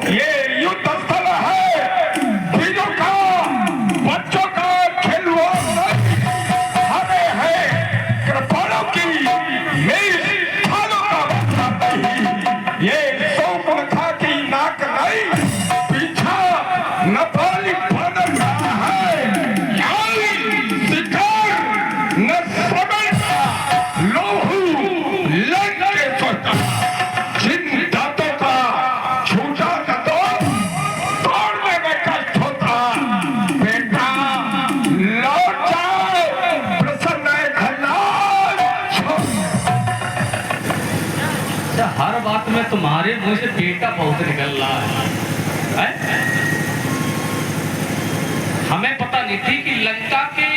ये युद्ध स्थल है, चीजों का, बच्चों का खिलवाड़ हमें है, कृपाणों की मेज थालों का बच्चा नहीं। ये सौकुन खाकी नाक नहीं, पीछा नेपाली बदल रहा है। शिकार न समझता, लोहू लड़ के सोचता, जिन दांतों का छूटा न तो तोड़ने में कष्ट होता। बेटा लौट जाओ, प्रसन्न खन्नाल। हर बात में तुम्हारे मुंह से बेटा बहुत निकल रहा है? हमें पता नहीं थी कि लंका के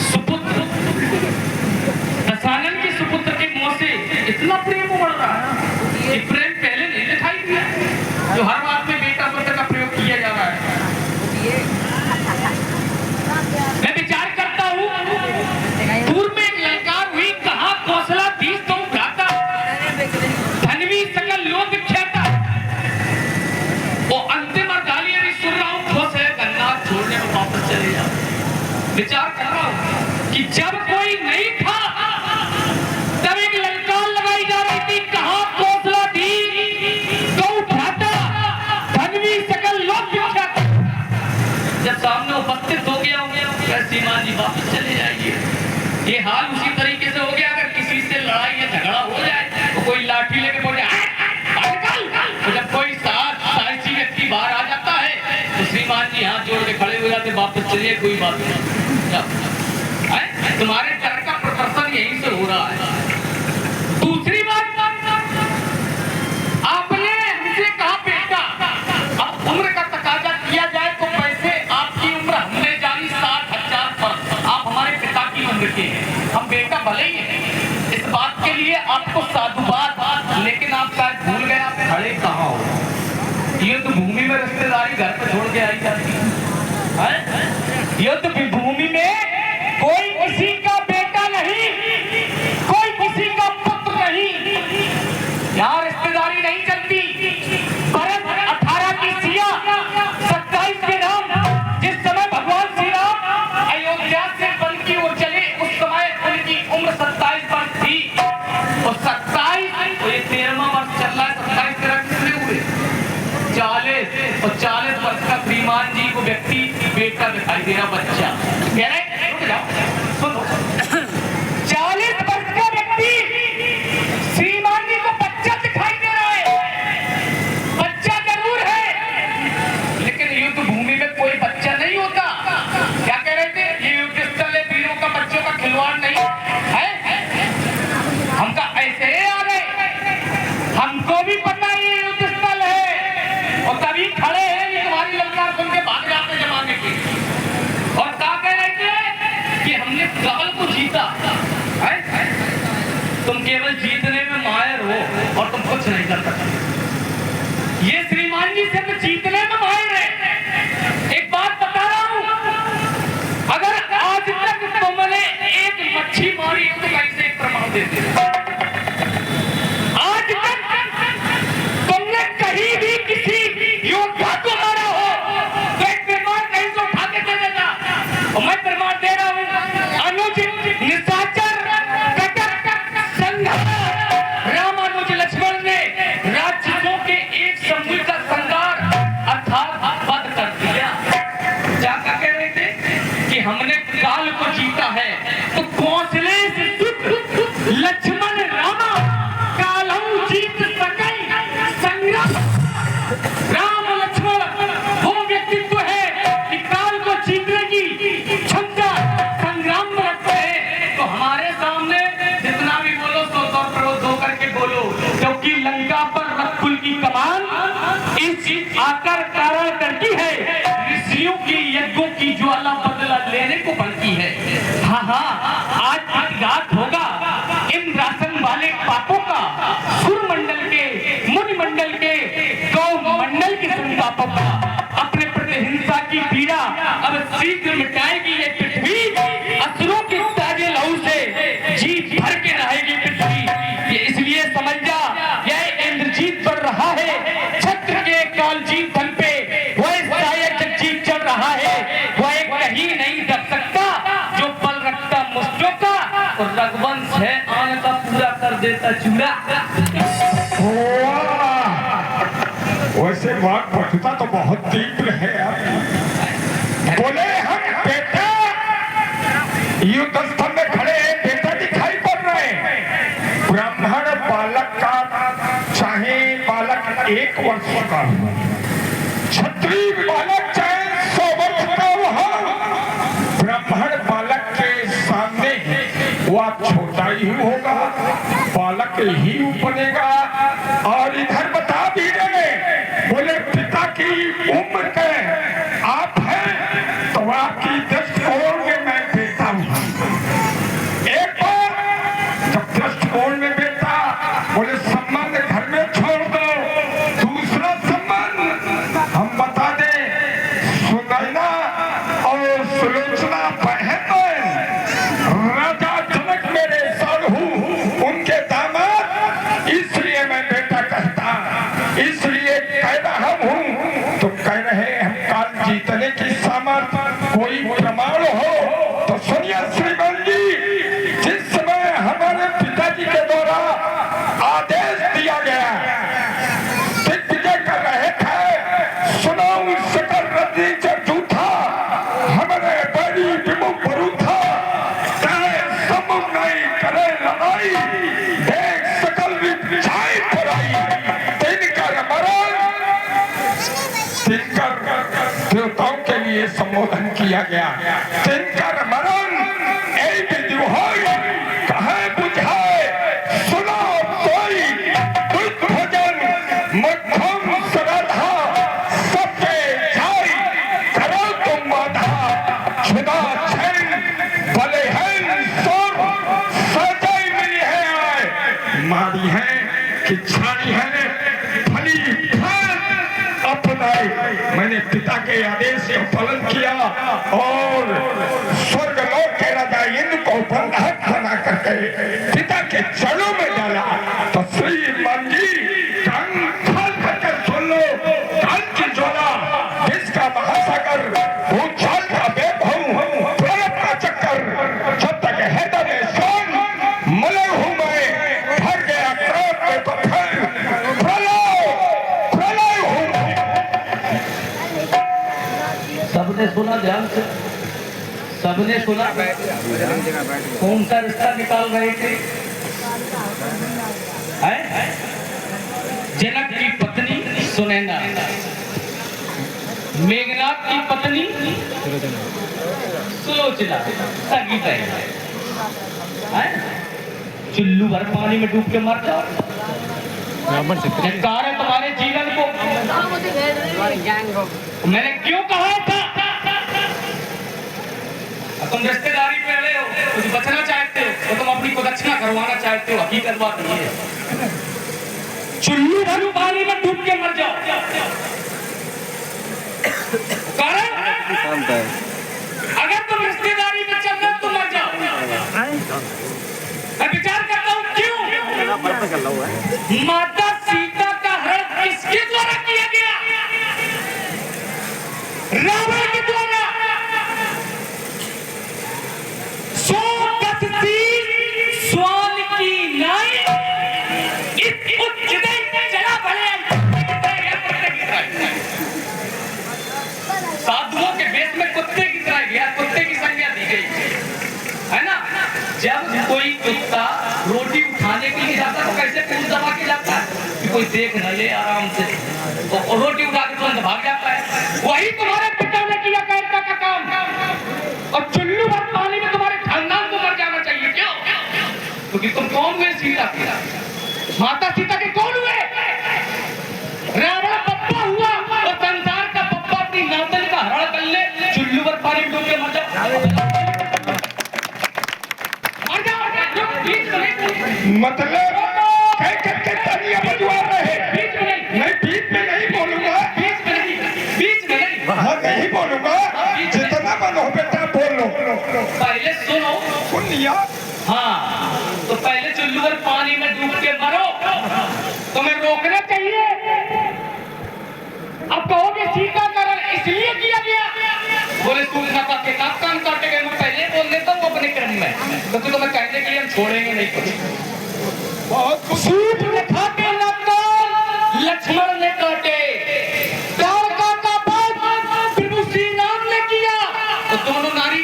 सुपुत्र दशानन के सुपुत्र के मुंह से इतना प्रेम बढ़ रहा है। ये प्रेम पहले नहीं दिखाई दिया, जो हर बात में बेटा पुत्र का प्रयोग किया जा रहा है। मैं विचार करता हूँ, पूर्व में एक लंकार हुई, कहाँ कौशला धीश तुम भ्राता, धनवी सकल लोक विख्याता। वो अंतिम और गाली अभी सुन रहा हूँ, खुश है, गन्ना छोड़ने में वापस चले जाओ। विचार कर रहा हूँ कि जब कोई नहीं था तब एक लंकार लगाई जा रही थी, कहाँ कौशला धीश तुम भ्राता, धनवी सकल लोक विख्याता। जब सामने उपस्थित हो गया श्रीमान जी वापस चले जाइए। ये हाल उसी तरीके से हो गया, अगर किसी से लड़ाई या झगड़ा हो जाए तो कोई लाठी लेके बोले तो जब कोई साहसी व्यक्ति बाहर आ जाता है तो श्रीमान जी हाथ जोड़ के खड़े हो जाते, वापस चलिए, कोई बात नहीं। तुम्हारे डर का प्रदर्शन यहीं से हो रहा है। दूसरी बात, आपने हमसे कहा बेटा, अब उम्र का तकाजा किया जाए तो पैसे आपकी उम्र हमने जानी 60,000 पर, आप हमारे पिता की उम्र के हैं, हम बेटा भले ही हैं। इस बात के लिए आपको साधुवाद, लेकिन आप शायद भूल गए आप खड़े कहाँ हो। युद्ध भूमि में रिश्तेदारी घर पे छोड़ के आई जाती है। युद्ध भूमि में कोई किसी का बेटा नहीं, कोई किसी का पुत्र नहीं, यहाँ रिश्तेदारी नहीं चलती। भरत 18 की सिया 27 के नाम, जिस समय भगवान श्री राम अयोध्या से वन की ओर चले उस समय उनकी उम्र 27 वर्ष थी। और 27 तो ये 13वां वर्ष चल रहा है, 27 तेरह कितने हुए 40, और 40 वर्ष का श्रीमान जी को व्यक्ति बेटा दिखाई दे रहा, बच्चा कह रहे 40 वर्ष का व्यक्ति श्रीमान जी को बच्चा दिखाई दे रहा है। बच्चा जरूर है, लेकिन युद्ध भूमि में कोई बच्चा नहीं होता। क्या कह रहे थे? ये युद्ध स्थल है, वीरों का बच्चों का खिलवाड़ नहीं है। हमका ऐसे ही आ गए, हमको भी पता है ये युद्ध स्थल है, और तभी खड़े हैं, ये तुम्हारी ललकार सुन के भाग जाते जमाने के। और क्या कह रहे थे कि हमने काल को जीता है? तुम केवल जीतने में माहिर हो और तुम कुछ नहीं कर सकते। ये श्रीमान जी सिर्फ जीतने में माहिर है। एक बात बता रहा हूं, अगर आज तक तुमने एक मच्छी मारी हो तो कैसे एक प्रमाण देते हो? आज तक तुमने कहीं भी किसी योद्धा को मारा हो तो एक प्रमाण कहीं से उठा के दे देना। और मैं प्रमाण दे रहा हूं, अनुचित निशाचर कटक संघार रामानुज लक्ष्मण ने राक्षसों के एक समूह का संहार अर्थात वध कर दिया। क्या कह रहे थे कि हमने काल को जीता है, तो कौशले से सुख लक्ष्मण रामा कालहु जीत सकै संग्राम। राम लक्ष्मण वो व्यक्तित्व है कि काल को जीतने की क्षमता संग्राम में रखते हैं। तो हमारे सामने जितना भी बोलो तो क्रोध होकर के बोलो, क्योंकि लंका पर रकुल की कमान इस आकर कारण करती है, ऋषियों की यज्ञों की ज्वाला बदला लेने को बनती है। हाँ, आज घात होगा, इंद्र रघुवंश है, आन का पूरा कर देता चूड़ा। वैसे बात पठता तो बहुत तीव्र है आप। बोले हम बेटा युद्ध स्तंभ में खड़े हैं, बेटा दिखाई पड़ रहे हैं। ब्राह्मण बालक का चाहे बालक 1 वर्ष का हो, क्षत्रिय बालक चाहे 100 वर्ष का हो, ब्राह्मण बालक के सामने वह छोटा ही होगा, बालक ही बनेगा। और इधर बता भी रहे, बोले पिता की उम्र के आप हैं तो आपकी दृष्टिकोण में मैं बेटा हूं। एक बार जब दृष्टिकोण में बेटा, बोले सम्मान घर में छोड़ दो। दूसरा सम्मान हम बता दें, सुनैना और सुलोचना बहन राजा जनक मेरे साढ़ू, उनके दामाद, इसलिए मैं बेटा कहता, इसलिए कह रहा हूं। तो कह रहे हम काल जीतने की सामर्थ्य कोई प्रमाण हो तो सुनिए श्रीमान जी। जिस समय हमारे पिताजी के द्वारा आदेश दिया गया, दिग्विजय कर रहे थे, सुनाऊं सकल रद्दी जूठा, हमारे बड़ी विमुख बरूथा, करे समूह नहीं करे लड़ाई, देख सकल विछाई पड़ाई, तिनकर मरण, तिनकर देवताओं के लिए संबोधन किया गया। तिनकर मरण ऐ विधि होई, कहे बुझाए, सुनो सोई, दुख भोजन मध्यम श्रद्धा, सबके जाई, करो तुम बाधा, छुदा छैन भले हैं सोर, सजाई मिली है आए, मारी है कि छानी है भली अपनाई। मैंने पिता के आदेश का पालन किया और स्वर्ग लोक के राजा इंद्र को बंधक बना करके पिता के चरणों में डाला। तो श्रीमान जी कान खोल करके सुन लो, कान की ज्वाला, इसका महासागर, भूचाल का वैभव, प्रलय का चक्कर, जब तक हृदय में सोन मले हूं मैं, भर गया क्रोध में तो फिर प्रलय हूं मैं। सबने सुना ध्यान से, सबने सुना। कौन सा रिश्ता निकाल रहे थे? है? जनक की पत्नी सुनैना, मेघनाथ की पत्नी सुलोचना, सगी बहन है। चुल्लू भर पानी में डूब के मर जाओ, धिक्कार है तुम्हारे जीवन को। मैंने क्यों कहा था तुम रिश्तेदारी पे रहे हो, कुछ बचना चाहते हो तो तुम अपनी को दक्षिणा करवाना चाहते हो, हकीकत बात ये है। चुल्लू भर पानी में डूब के मर जाओ, कारण अगर तुम रिश्तेदारी में चल रहे हो तो मर जाओ। मैं विचार करता हूँ क्यों माता सीता का हरण किसके द्वारा किया गया? रावण के द्वारा। स्वान की नाई इस चला भले साधुओं के वेश में कुत्ते की तरह गया, कुत्ते की संज्ञा दी गई है ना। जब कोई कुत्ता रोटी उठाने के लिए जाता तो कैसे पूंछ दबा के जाता है कि कोई देख न ले आराम से, तो रोटी उठा के तुरंत भाग जाता है। वही तुम्हारे पिता ने किया कायरता का काम, और चुल्लू भर पानी में तुम्हारे खानदान को मर जाना चाहिए। क्यों? क्योंकि तुम कौन हुए? सीता के माता सीता के कौन हुए? रावण पप्पा हुआ, और संसार का पप्पा अपनी नातन का हरण कर ले, चुल्लू भर पानी में डूब के मर जाओ। मतलब करके तालियां बजवा रहे, बीच में नहीं, मैं बीच में नहीं बोलूंगा, बीच में नहीं, बीच में नहीं, हाँ नहीं बोलूंगा, जितना मन हो बेटा बोलो। पहले सुनो, सुन लिया। हाँ, तो पहले चुल्लू भर पानी में डूब के मरो, तुम्हें रोकना चाहिए। अब कहोगे सीता का इसलिए किया गया। बोले सूर्पनखा के नाक कान काटे गए, मैं पहले बोल देता हूँ अपने क्रम में, तो मैं कहने के लिए हम छोड़ेंगे नहीं कुछ। सूर्पनखा के नाक कान लक्ष्मण ने काटे, द्वारका का वध प्रभु श्री राम ने किया। तो दोनों नारी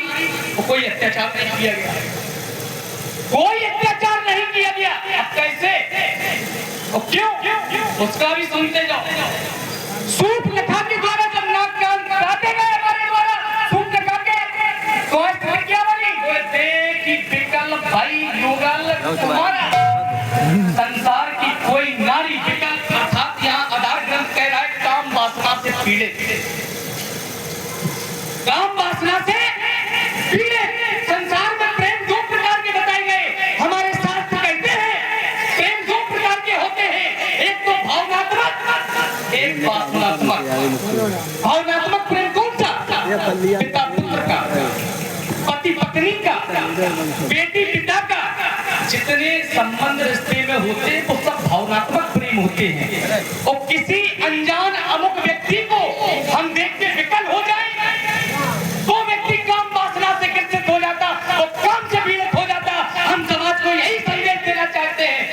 को कोई अत्याचार नहीं किया गया, कोई अत्याचार नहीं किया गया। अब कैसे और क्यों, उसका भी सुनते जाओ। सूर्पनखा के द्वारा जब नाक कान काटे गए हमारे द्वारा सूर्पनखा के, तो क्या बोली? बोले कि विकल भाई युगल तुम्हारा, संसार की कोई नारी विकल, अर्थात यहाँ आधार ग्रंथ कह रहा है काम वासना से पीड़ित, काम वासना से पीड़ित। संसार में प्रेम दो प्रकार के बताए गए, हमारे शास्त्र कहते हैं प्रेम दो प्रकार के होते हैं, एक तो भावनात्मक, एक वासनात्मक। भावनात्मक प्रेम कौन सा? पिता पुत्र का, पति पत्नी का, बेटी पिता का, जितने संबंध रिश्ते में होते हैं वो सब भावनात्मक प्रेम होते हैं। और किसी अनजान अमुक व्यक्ति को हम देख के विकल हो जाए, वो व्यक्ति काम वासना से ग्रसित हो जाता, वो काम से पीड़ित हो जाता। हम समाज को यही संदेश देना चाहते हैं,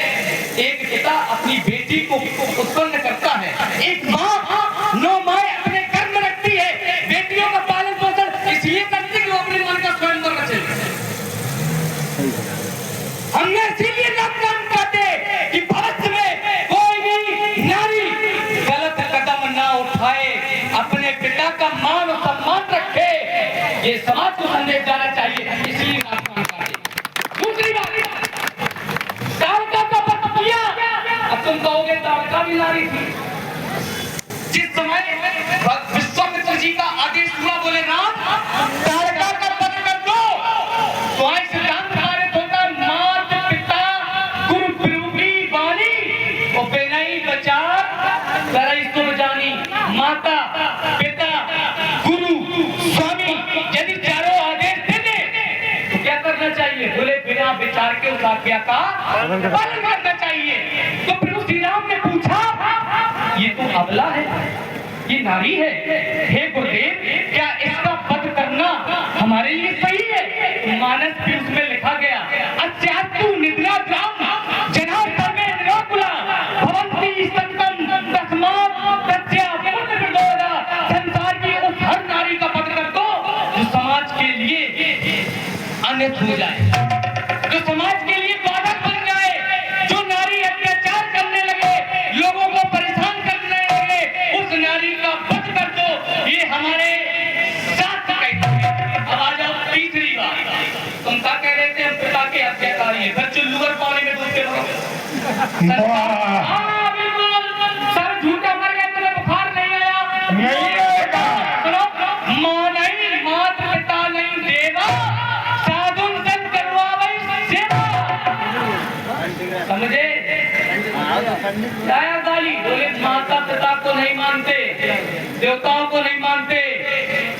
एक पिता अपनी बेटी को उत्पन्न करता है, एक माँ 9 माएँ अपने कर्म रखती है, बेटियों का पालन पोषण इसलिए करती है कि वो अपने मन का स्वयं रचे। हमने इसीलिए नाक कान काटे कि भविष्य में कोई भी नारी गलत कदम ना उठाए, अपने पिता का मान और सम्मान रखे, ये समाज को संदेश जाना चाहिए, इसलिए नाक कान काटे। दूसरी बात, द्वारका का वध किया। अब तुम कहोगे द्वारका भी नारी थी। जिस समय विश्वामित्र जी का आदेश हुआ, बोले राम द्वारका का वध कर दो, तो आज सिद्धांत पारित होता, माता पिता गुरु गुरु की वाणी और बेनई बचार करई तुम जानी। माता पिता गुरु स्वामी यदि चारों आदेश दे दे तो क्या करना चाहिए? बोले बिना विचार के उस आज्ञा का पालन करना चाहिए। तो प्रभु श्री राम ने पूछा, ये तो अबला है, ये नारी है, हे गुरुदेव क्या इसका वध करना हमारे लिए सही है? मानस भी उसमें लिखा गया, अत्यातु निद्रा ग्राम जनार्दन में निराकुला भवन्ति संतम तस्मात् तस्या पुण्य विदोदा। संसार की उस हर नारी का वध कर दो जो समाज के लिए अनित हो जाए, जो समाज के लिए बाधक बन जाए, जो नारी अत्याचार करने लगे, लोगों को परेशान करने लगे, उस नारी का वध कर दो। ये हमारे शास्त्र कहते हैं। अब आ जाओ तीसरी बात, तुम क्या कह रहे थे? हम पिता के हत्याकारी हैं, फिर चुल्लूर पानी में डूब के मरो। हाँ बिल्कुल, सर झूठा मर गया, तुम्हें बुखार नहीं आया? नहीं आएगा। माँ नहीं, माता पिता नहीं, देवा साधुन सन करवावई सेवा। समझे? दया गाली बोले माता पिता को नहीं मानते, देवताओं को नहीं मानते,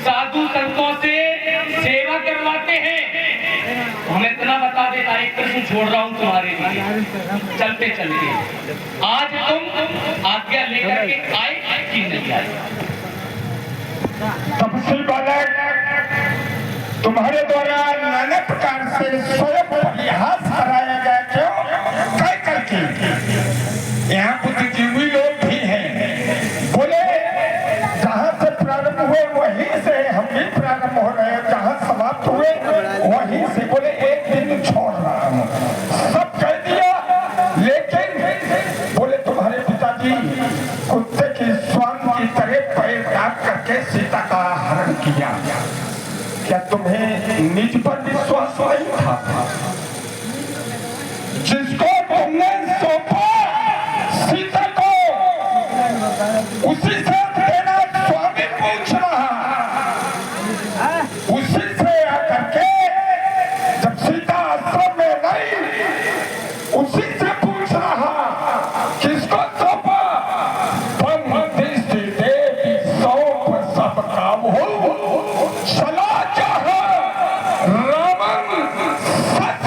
साधु संतों से सेवा करवाते हैं। हम इतना बता देता, एक प्रश्न छोड़ रहा हूँ तुम्हारे लिए, चलते चलते आज तुम आज्ञा लेकर के आए कि नहीं आए? तपस्वी बालक, तुम्हारे द्वारा नाना प्रकार से स्वयं परिहास कराया गया, क्यों? कह करके यहाँ बुद्धिजीवी लोग भी हैं। बोले जहाँ से प्रारंभ हुए वहीं से हम भी प्रारंभ हो रहे हैं, जहाँ समाप्त हुए वहीं से। बोले एक दिन छोड़ रहा हूँ, सब कह दिया। लेकिन बोले तुम्हारे पिताजी कुत्ते की स्वांग की तरह पैर काट करके सीता का हरण किया, क्या तुम्हें निज पर विश्वास नहीं था? जिसको तुमने सौंपा सीता को, उसी से तेरा स्वामी पूछ रहा, उसी से आकर के जब सीता आश्रम में नहीं, उसी से पूछ रहा किसको सौंपा? दृष्टि देवी सौंप सब काम हो, चला चाहा रावण सच।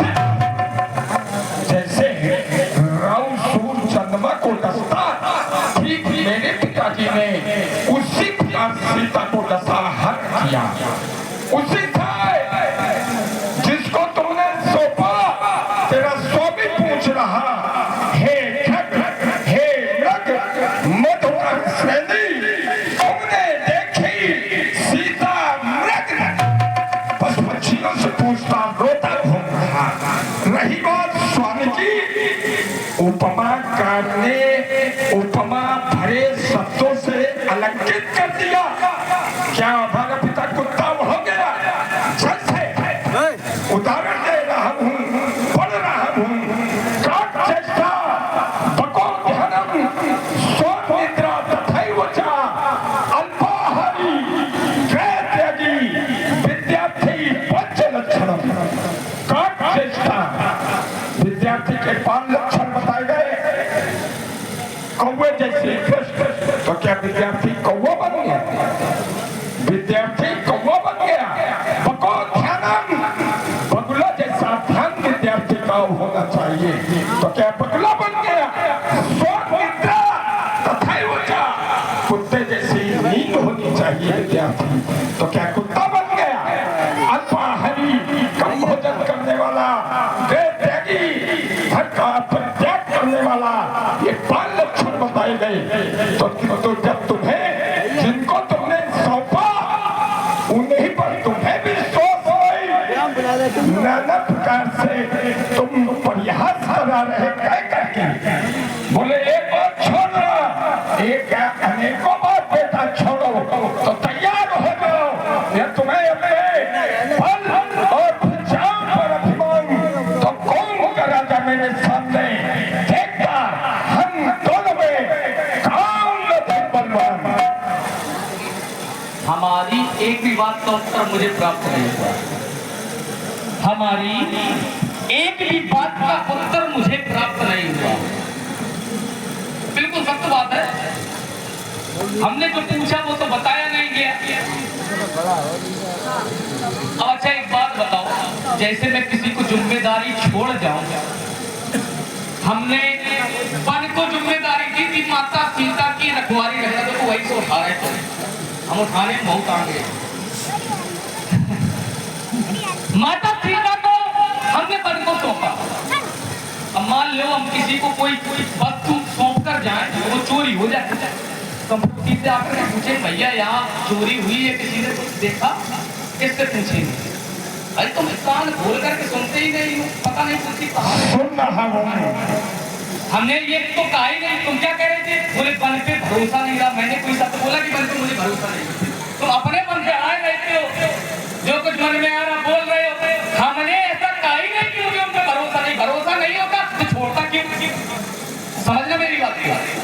जैसे किया। उसी था जिसको तुमने सौंपा, तेरा स्वामी पूछ रहा, हे खग, हे मृग, मधुकर श्रेणी, तुमने देखी सीता मृग? बस पक्षियों से पूछता रोता घूम रहा। रही बात स्वामी की, उपमा करने उपमा भरे शब्दों से अलंकृत कर दिया। क्या हमारा पिता कुत्ता हो गया? जैसे उदाहरण दे रहा हूँ, पढ़ रहा हूँ। काचेष्टा बकोध्यानम स्वनिद्रा तथैव च अल्पाहारी त्रैत्यागी विद्यार्थी पंचलक्षणम। काचेष्टा विद्यार्थी के 5 लक्षण बताए गए। कौवे जैसे तो क्या विद्यार्थी कौवा बन गया? विद्यार्थी कौवा बन गया। बकोध्यानम, बगुला जैसा ध्यान विद्यार्थी का होना चाहिए, तो क्या बगुला बन गया? स्वनिद्रा तथैव च, कुत्ते जैसी नींद होनी चाहिए विद्यार्थी, तो क्या कुत्ता बन गया? अल्पाहारी, कम भोजन करने वाला, त्रैत्यागी, धन का परित्याग करने वाला, ये 5 लक्षण बताए गए। तो जब तुम्हें, जिनको तुमने सौंपा, उन्हीं पर तुम्हें भी सोच आई। नाना प्रकार से तुम प्रयास करा रहे कह करके। बोले एक बात छोड़ना, एक अनेकों बात बेटा छोड़ो, तो तैयार हो जाओ। या तुम्हें अपने फल और भुजाओं पर अभिमान, तो कौन होगा राजा मेरे सामने? देखता हम दोनों में कौन अधिक बलवान। हमारी एक भी बात का उत्तर मुझे प्राप्त नहीं हुआ। हमारी एक भी बात का उत्तर मुझे प्राप्त नहीं हुआ। बिल्कुल सत्य बात है। हमने जो पूछा वो तो बताया नहीं गया। अब अच्छा एक बात बताओ, जैसे मैं किसी को जिम्मेदारी छोड़ जाऊं, हमने वन को जिम्मेदारी दी थी माता सीता की रखवाली रखना, तो वही से उठा रहे थे। हम उठाने में बहुत आगे। माता सीता को हमने वन को सौंपा। अब मान लो हम किसी को कोई वस्तु सौंप कर जाए, वो चोरी हो जाए, तो हम सीधे आकर पूछे भैया यहाँ चोरी हुई है, किसी ने कुछ देखा? किससे पूछेंगे? अरे तुम कान खोल करके सुनते ही नहीं हो, पता नहीं कुछ कहा सुन रहा हूँ। हमने ये तो कहा ही नहीं। तुम क्या कह रहे थे? बोले वन पे भरोसा नहीं रहा। मैंने कोई शब्द बोला कि वन पे मुझे भरोसा नहीं? तुम अपने मन से आए रहते हो, जो कुछ मन में आ रहा बोल रहे हो। हमने ऐसा कहा ही नहीं कि मुझे उन पे भरोसा नहीं। भरोसा नहीं होता तो छोड़ता क्यों? समझना मेरी बात।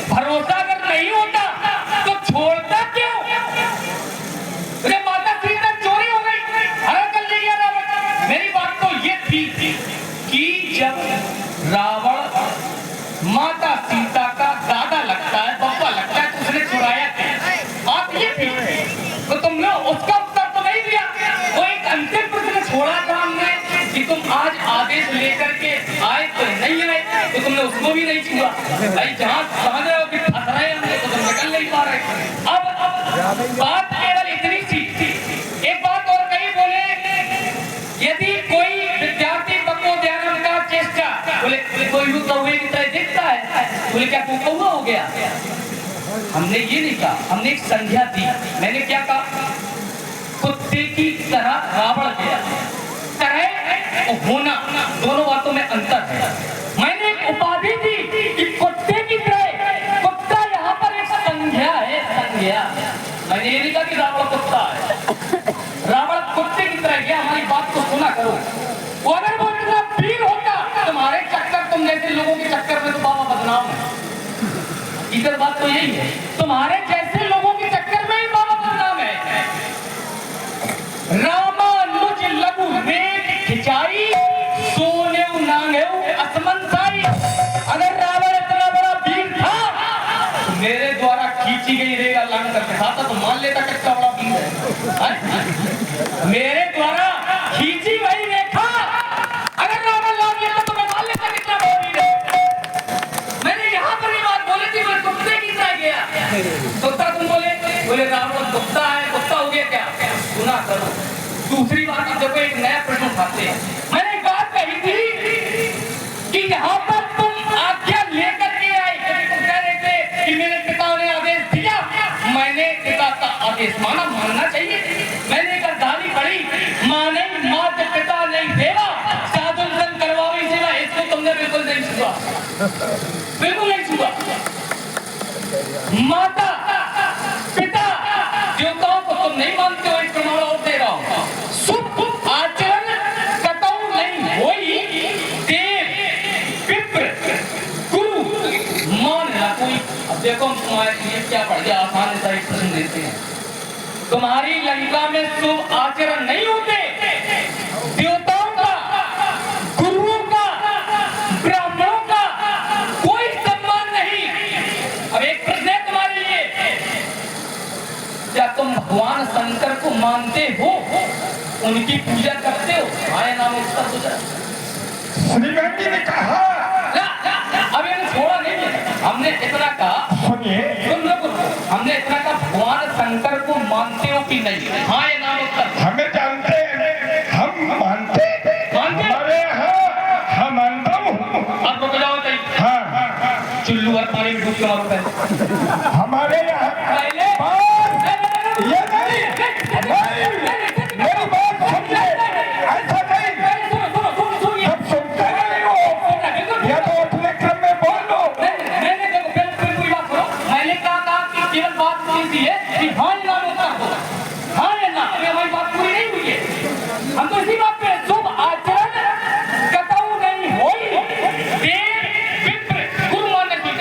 भरोसा अगर नहीं होता तो छोड़ता क्यों? अरे माता सीता चोरी हो गई, हरा कर ले गया रावण। मेरी बात तो ये थी कि जब रावण माता सीता का दादा लगता है, बप्पा लगता है, तो उसने चुराया क्या? बात ये थी। तो तुमने उसका उत्तर तो नहीं दिया। वो एक अंतिम प्रश्न छोड़ा था हमने कि तुम आज आदेश लेकर के आए तो नहीं आए, तो तुमने उसको भी नहीं छुआ। भाई जहाँ समझ रहे हो कि फंस रहे हमने, तो तुम निकल नहीं पा रहे। अब बात केवल इतनी सी। एक बात और कही, बोले यदि कोई विद्यार्थी बकोध्यानम का चेष्टा, बोले कोई भी कौवे की तरह दिखता है, बोले क्या तू कौवा हो गया? हमने ये नहीं कहा, हमने एक संज्ञा दी। मैंने क्या कहा? कुत्ते की तरह रावण गया। तरह और होना, दोनों बातों में अंतर है। मैंने एक उपाधि दी कि कुत्ते की तरह। कुत्ता यहाँ पर एक संज्ञा है, संज्ञा। मैंने ये नहीं कहा कि रावण कुत्ता है। रावण कुत्ते की तरह गया। हमारी बात को सुना करो। वो अगर वो इतना वीर होता, तुम्हारे चक्कर, तुम जैसे लोगों के चक्कर में तो बाबा बदनाम है। इधर बात तो यही है, तुम्हारे जैसे लोगों के चक्कर में ही बाबा बदनाम है। रामानुज लघु वेग खिंचाई, सोने नांगेऊ असमंसाई। अगर रावण इतना बड़ा वीर था, तो मेरे द्वारा खींची गई रेगा लांग कर दिखाता तो मान लेता कितना बड़ा वीर है। मेरे द्वारा खींची गई रेखा अगर रावण लांग लेता तो मैं मान लेता कितना बड़ा वीर है। मैंने यहाँ पर ये बात बोली थी, मैं कुत्ते की तरह गया। कुत्ता तुम बोले रावण कुत्ता है, कुत्ता हो गया क्या? सुना एक नया प्रश्न उठाते हैं। मैंने एक बात कही थी कि यहाँ पर तुम आज्ञा लेकर के आए, तुम कह रहे थे कि मेरे पिता ने आदेश दिया, मैंने पिता का आदेश माना, मानना चाहिए। मैंने एक अर्धाली पढ़ी, माने मात पिता नहीं देवा साधन सन करवावी सेवा, इसको तुमने बिल्कुल नहीं सुना, बिल्कुल नहीं सुना। माता पिता देवताओं को तुम नहीं मानते हो, एक प्रमाण और दे रहा हूं। शुभ आचरण कतऊ नहीं होई, देव विप्र गुरु मान ना कोई। अब देखो हम तुम्हारे लिए क्या पढ़ गया, आसान सा एक प्रश्न देते हैं। तुम्हारी लंका में शुभ आचरण नहीं होते, देवताओं का, गुरुओं का, ब्राह्मणों का कोई सम्मान नहीं। अब एक प्रश्न है तुम्हारे लिए, क्या तुम भगवान शंकर को मानते हो, उनकी पूजा करते हो? आया नाम उत्तर हो जाए। श्रीमती ने कहा, अब ये छोड़ा नहीं है, हमने इतना कहा, सुनिए, हमने इतना कहा भगवान शंकर को मानते हो कि नहीं? हाँ ये नाम उत्तर। हमें जानते हैं, हम मानते, हमारे यहाँ हम मानता हूँ। अब रुक जाओ भाई, हाँ, चुल्लू और पानी में डूब के मारो पहले। हमारे यहाँ पहले ये नहीं, मेरी बात सुनिए, ऐसा नहीं, जब सुनते नहीं हो या तो अपने क्रम में बोल लो। मैंने देखो पहले पूरी बात करो। मैंने कहा कि केवल बात पूरी है कि हाँ या ना उत्तर दो, हाँ या ना। हमारी बात पूरी नहीं हुई है, हम तो इसी बात पे शुभ आचरण कतऊ नहीं होई, देव विप्र गुरु मानने की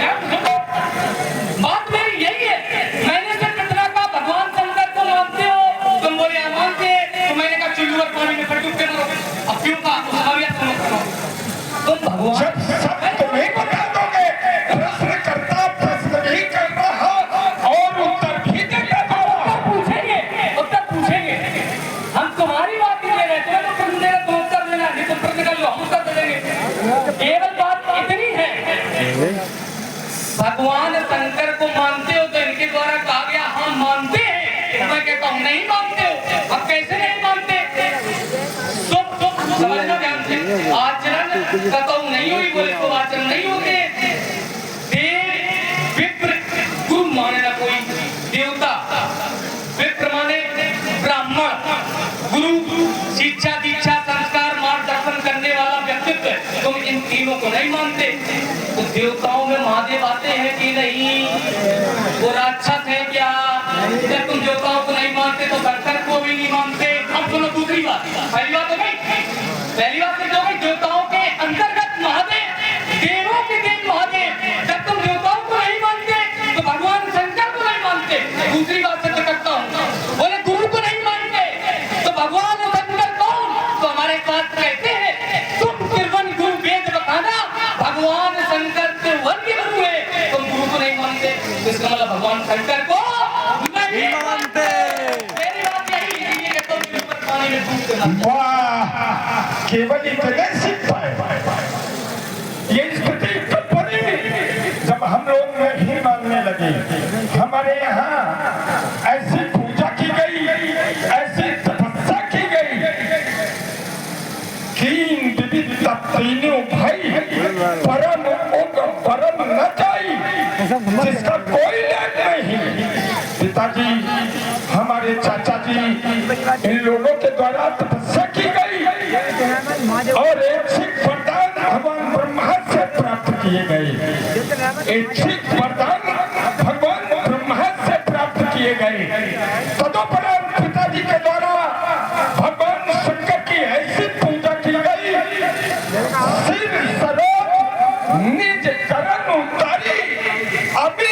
बात मेरी यही है। मैंने सिर्फ इतना कहा भगवान शंकर को मानते हो, तुम बोले हाँ मानते हैं, तो मैंने कहा चुल्लू और पानी में डूब के मरो। अब क्यों कहा तुम भगवान, जब सब तुम्हें बता दोगे, प्रश्नकर्ता प्रश्न भी कर रहा और उत्तर भी देता रहा। उत्तर पूछेंगे, हम तुम्हारी बात नहीं ले रहे, तुम्हें तो प्रश्न देना, तुम उत्तर देना, नहीं तुम प्रश्न कर लो, हम उत्तर दे देंगे। केवल बात इतनी है, भगवान शंकर को मानते हो तो इनके द्वारा कहा गया हम मानते हैं, मैं कहता हूँ नहीं मानते हो। अब कैसे नहीं मानते? समझना ध्यान से, आचरण कतऊ नहीं हुई, बोले तो आचरण नहीं होते। देव विप्र गुरु माने ना कोई, देवता विप्र माने ब्राह्मण, गुरु शिक्षा दीक्षा संस्कार मार्गदर्शन करने वाला व्यक्तित्व, तुम इन तीनों को नहीं मानते। तो देवताओं में महादेव आते हैं कि नहीं? वो राक्षस है क्या? जब तुम देवताओं को नहीं मानते तो शंकर को भी नहीं मानते। अब सुनो दूसरी बात, पहली बात हो गई, पहली बात तो जो देवताओं के अंतर्गत महादेव, देवों के देव महादेव, जब तुम देवताओं को नहीं मानते तो भगवान शंकर को नहीं मानते। दूसरी बात से करता हूँ, बोले गुरु को नहीं मानते तो भगवान शंकर कौन? तो हमारे पास कहते हैं तुम त्रिवन गुरु वेद बताना, भगवान शंकर त्रिवन के गुरु है, तुम गुरु को नहीं मानते, इसका मतलब भगवान शंकर को नहीं मानते। मेरी बात यही है कि तुम पानी में डूब के मर जाओ। वाह, केवल इतने सीख पाए। ये स्थिति कब बनी जब हम लोग नहीं मानने लगे। हमारे यहाँ ऐसी पूजा की गई, ऐसी तपस्या की गई कि तीनों भाई परम उग्र परम न जाई, जिसका कोई लेख नहीं। पिताजी, हमारे चाचा जी, इन लोगों के द्वारा तपस्या की गई और एक सिख वरदान भगवान ब्रह्मा से प्राप्त किए गए। एक सिख वरदान भगवान ब्रह्मा से प्राप्त किए गए। तदुपरांत पिताजी के द्वारा भगवान शंकर की ऐसी पूजा की गई, सिर सरोज निज चरण उतारी, अभी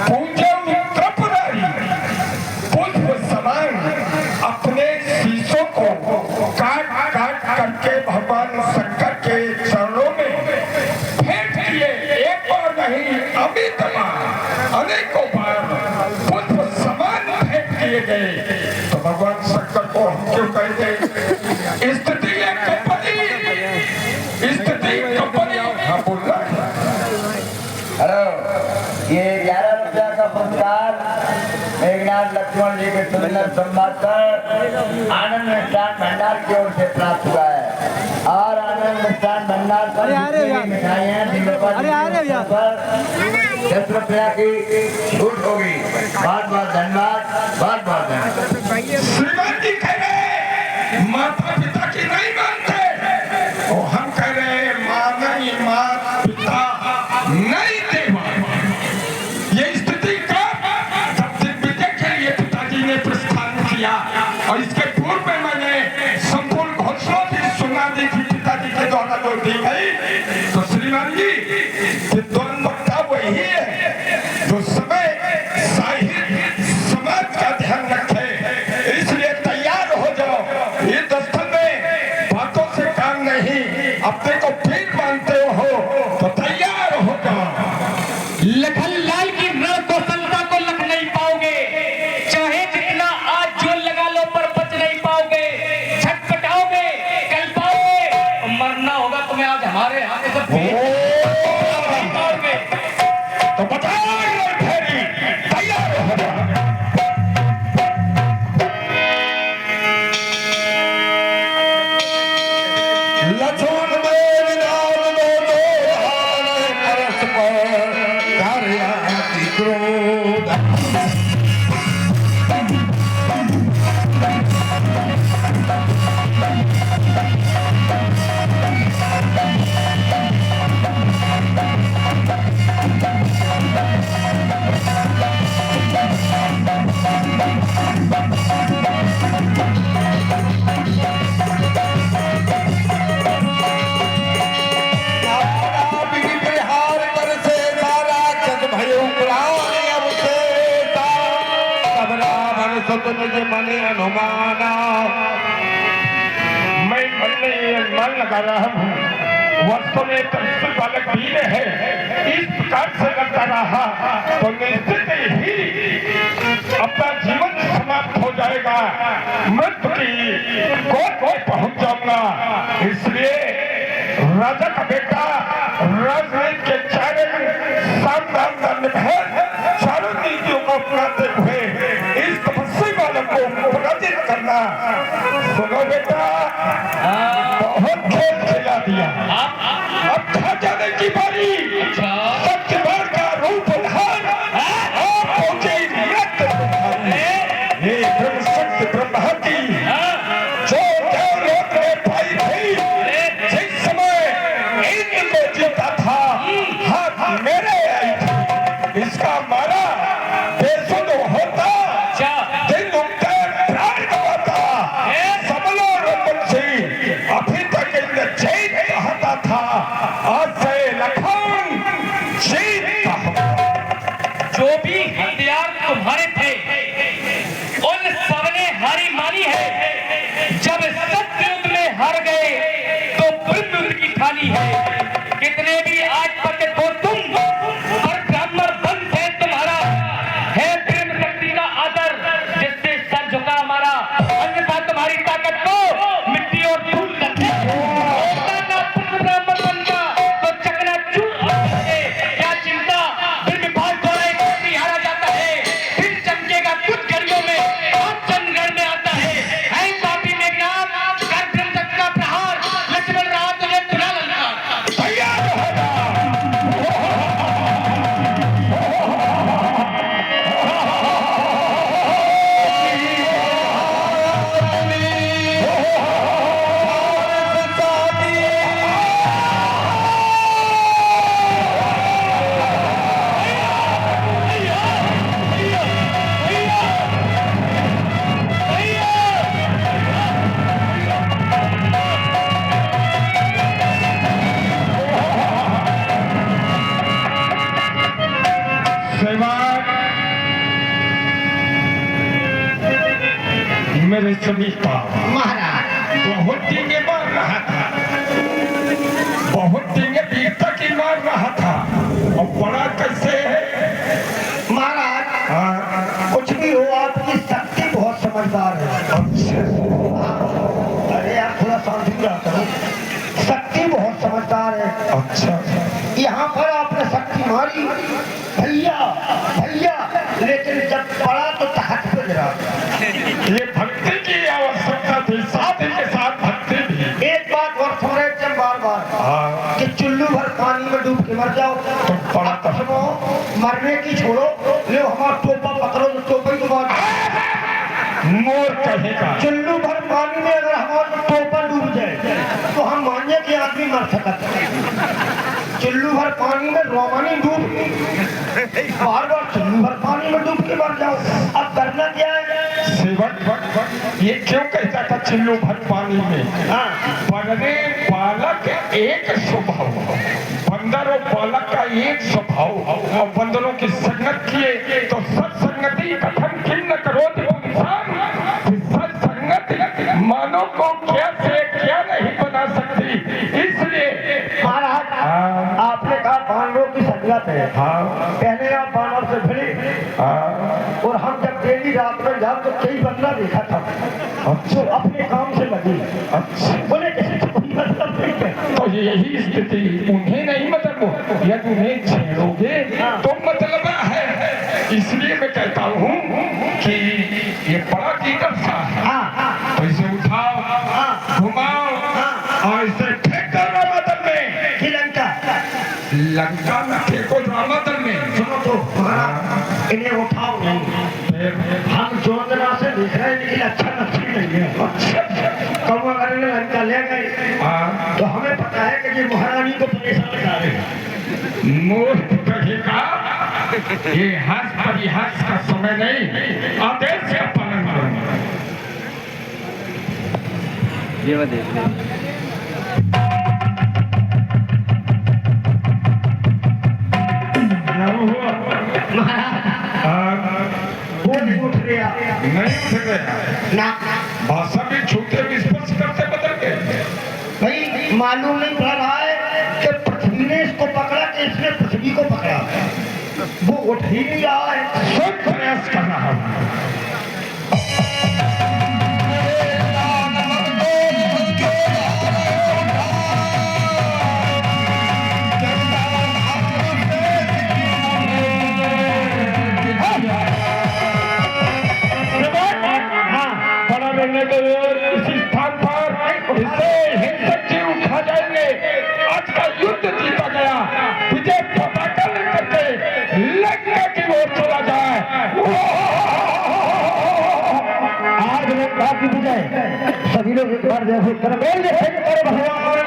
पूजा त्रिपुरारी, पुष्प समान अपने शीशों को काट काट करके भगवान शंकर के चरणों में फेंक किए। एक बार नहीं, अभी अनेकों बार पुष्प समान फेंक किए गए। तो भगवान शंकर को हम क्यों कहते? स्थिति कंपनी, हाँ बोल रहा है। हेलो, ये 11 रुपया का पुरस्कार मेघनाथ लक्ष्मण जी के सुंदर संवाद पर आनंद मिष्ठान भंडार की ओर से प्राप्त हुआ है। और आनंद मिष्ठान भंडार पर जितनी भी मिठाइयाँ जिन पर 10 रुपया की छूट होगी। बहुत बहुत धन्यवाद, बहुत बहुत धन्यवाद। श्रीमान जी कह रहे माता पिता की नहीं मानते, और हम कह रहे माँ नहीं, माता पिता नहीं देवा। ये स्थिति का जब दिग्विजय के लिए पिताजी ने प्रस्थान किया, और इसके पूर्व में मैंने संपूर्ण घोषणा भी सुना दी थी पिताजी के द्वारा जो दी गई। तो श्रीमान जी विद्वान वक्ता वही है जो समय साहित्य समाज का ध्यान रखे, इसलिए तैयार हो जाओ। ये दस्तन में बातों से काम नहीं, अपने को पीर मानते हो तो तैयार हो जाओ। लखनलाल की रण कौशलता को लख नहीं पाओगे, चाहे जितना आज जोर लगा लो पर बच नहीं पाओगे, छटपटाओगे, कल पाओगे, मरना होगा तुम्हें आज हमारे हाथ से नहीं पाओगे। तो बताओ फेरी तैयार हो जाओ। लक्ष्मण मने अनुमाना मैं मन में ये अनुमान लगा रहा हूँ, वास्तव में तपस्वी बालक वीर है, इस प्रकार से करता रहा तो निश्चित ही अपना जीवन समाप्त हो जाएगा, मृत्यु की गोद में पहुंच जाऊंगा। इसलिए राजा का बेटा राजनीति के चारों नीतियों को अपनाते हुए इस तपस्वी बालक को पराजित करना। सुनो बेटा, बहुत खेल खिला दिया, अब खा जाने की बारी। सत्यवान का रूप धार आप पहुंचे ये ब्रह्म शक्ति ब्रह्मा की जो देवलोक में पाई थी, जिस समय इंद्र को जीता था हाथ मेरे आई थी, इसका मारा बेसुध होता, दिल उठता, प्राण गवाता, सबलों रमन सिंह अभी तक इंद्र जीत कहता था, आज से लखन जीत कहता। जो भी हथियार तुम्हारे थे उन सबने हारी मानी है। जब सत्य युद्ध में हार गए तो ब्रह्म युद्ध की ठानी है। कितने भी आज पतित हो तुम और ब्राह्मण बंद है तुम्हारा, है ब्रह्म शक्ति का आदर जिससे सर झुका हमारा, अन्यथा तुम्हारी ताकत को मिट्टी और धूल कर दे। होता ना पुत्र ब्राह्मण बनता तो चकनाचूर हो जाते। क्या चिंता, ब्रह्म भाग द्वारा एक व्यक्ति हारा जाता है, फिर चमकेगा कुछ घड़ियों में और चंद्रगढ़ में आता है। ऐ पापी मेघनाथ, कर ब्रह्म शक्ति का प्रहार, लक्ष्मण रहा तुझे तुला ललकार। तैयार हो जा। मेरे समीपा महाराज बहुत टींगे मार रहा था, बहुत टींगे वीरता की मार रहा था, और बड़ा कैसे है महाराज, कुछ भी हो आपकी शक्ति बहुत समझदार है। अरे यार थोड़ा शांति रहा करो, शक्ति बहुत समझदार है। अच्छा यहाँ पर आपने शक्ति मारी, भैया भैया लेकिन जब पड़ा तो तहत पे गिरा। ये भक्ति की आवश्यकता थी, साथ ही के साथ भक्ति भी। एक बात और सुन रहे थे बार बार कि चुल्लू भर पानी में डूब के मर जाओ तो पड़ा तो सुनो, मरने की छोड़ो, लो हमारा टोपा पकड़ो तो टोपा की बात मोर कहेगा। चुल्लू भर पानी में अगर हमारा टोपा डूब जाए तो हम मानिए कि आदमी मर सकता है। चुल्लू भर पानी में रोमानी डूब बार बार चुल्लू भर पानी में डूब के मर जाओ, अब करना क्या है? सेवक ये क्यों कहता था चिल्लू भर पानी में? बनने बालक एक स्वभाव, बंदर और बालक का एक स्वभाव, और बंदरों की संगत किए तो सत्संगति कथन किन्न करोति इंसान। सत्संगति मानव को क्या से क्या नहीं बना सकती। इसलिए महाराज आपने कहा बानरों की संगत है। पहले आप बानर से भिड़े और हम जब डेली रात में जाओ तो कई बंदा देखा था जो अपने काम से लगी। बोले कोई मतलब नहीं है। तो यही स्थिति उन्हें नहीं मतलब, यदि उन्हें छेड़ोगे तो मतलब है। इसलिए मैं कहता हूँ कि ये बड़ा कीटर सा है, तो इसे उठाओ, घुमाओ और इसे फेंक दो रामादल में। कि लंका में फेंको रामादल में। सुनो तो इन्हें उठाओ नहीं, हम जोंदना से देख रहे हैं लेकिन अच्छा नक्शा नहीं है। कौवा करने लंका ले गए तो हमें पता है कि ये महारानी को परेशान कर रहे। मूर्ख कहेगा ये हास परिहास का समय नहीं, आदेश का पालन करो। ये मैं देख लें। वो नहीं उठ रहा, नहीं उठ रहा ना भाषा भी छूते भी स्पर्श करते बदल गए। भाई मालूम नहीं पड़ रहा है कि पृथ्वी ने इसको पकड़ा कि इसने पृथ्वी को पकड़ा। वो उठ ही नहीं रहा है। सब प्रयास कर रहा हूँ। इसी स्थान पर इसे हिंसक जीव खा जाएंगे। आज का युद्ध जीता गया, विजय पताका लेकर के लंका की ओर चला जाए। आज लंका की विजय सभी लोग एक बार जैसे कर भगवान